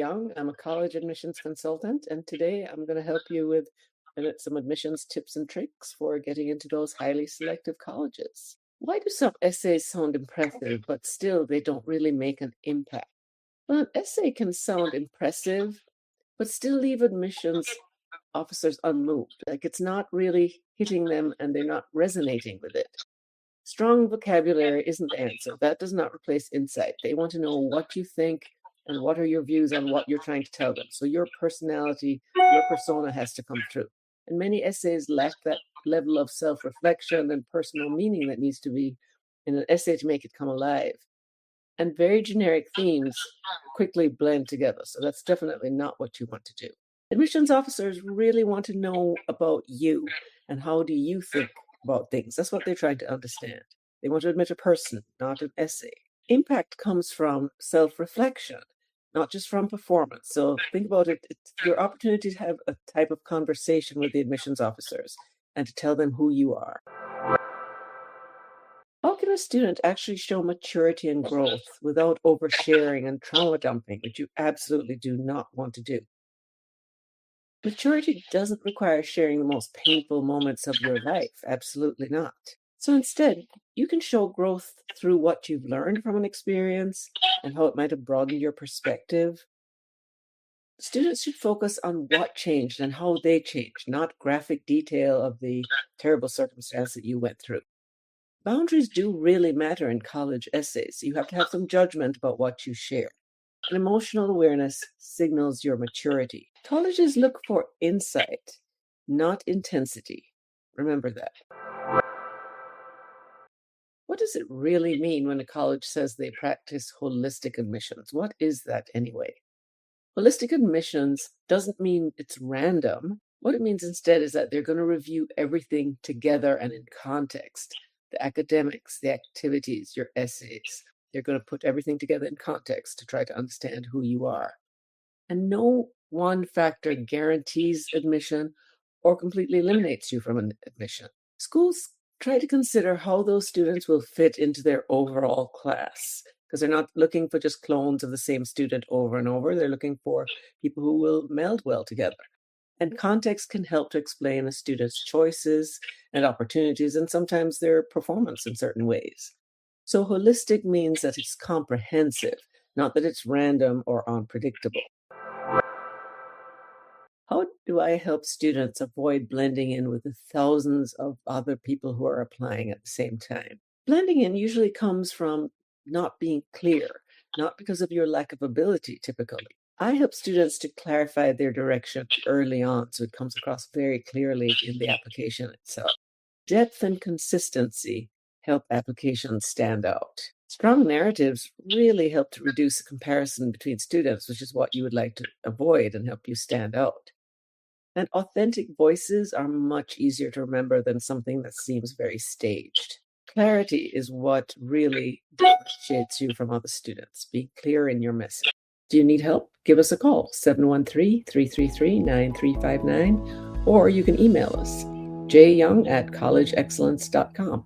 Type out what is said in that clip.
Young. I'm a college admissions consultant, and today I'm going to help you with some admissions tips and tricks for getting into those highly selective colleges. Why do some essays sound impressive, but still they don't really make an impact? Well, an essay can sound impressive, but still leave admissions officers unmoved. Like it's not really hitting them and they're not resonating with it. Strong vocabulary isn't the answer. That does not replace insight. They want to know what you think and what are your views on what you're trying to tell them. So your personality, your persona has to come through. And many essays lack that level of self-reflection and personal meaning that needs to be in an essay to make it come alive. And very generic themes quickly blend together. So that's definitely not what you want to do. Admissions officers really want to know about you and how do you think about things. That's what they're trying to understand. They want to admit a person, not an essay. Impact comes from self-reflection, not just from performance. So think about it. It's your opportunity to have a type of conversation with the admissions officers and to tell them who you are. How can a student actually show maturity and growth without oversharing and trauma dumping, which you absolutely do not want to do? Maturity doesn't require sharing the most painful moments of your life. Absolutely not. So instead, you can show growth through what you've learned from an experience and how it might have broadened your perspective. Students should focus on what changed and how they changed, not graphic detail of the terrible circumstance that you went through. Boundaries do really matter in college essays. You have to have some judgment about what you share. And emotional awareness signals your maturity. Colleges look for insight, not intensity. Remember that. What does it really mean when a college says they practice holistic admissions? What is that anyway? Holistic admissions doesn't mean it's random. What it means instead is that they're going to review everything together and in context. The academics, the activities, your essays. They're going to put everything together in context to try to understand who you are. And no one factor guarantees admission or completely eliminates you from an admission. Schools try to consider how those students will fit into their overall class, because they're not looking for just clones of the same student over and over. They're looking for people who will meld well together. And context can help to explain a student's choices and opportunities, and sometimes their performance in certain ways. So holistic means that it's comprehensive, not that it's random or unpredictable. How do I help students avoid blending in with the thousands of other people who are applying at the same time? Blending in usually comes from not being clear, not because of your lack of ability, typically. I help students to clarify their direction early on so it comes across very clearly in the application itself. Depth and consistency help applications stand out. Strong narratives really help to reduce the comparison between students, which is what you would like to avoid and help you stand out. And authentic voices are much easier to remember than something that seems very staged. Clarity is what really differentiates you from other students. Be clear in your message. Do you need help? Give us a call, 713-333-9359, or you can email us, jyoung@collegeexcellence.com.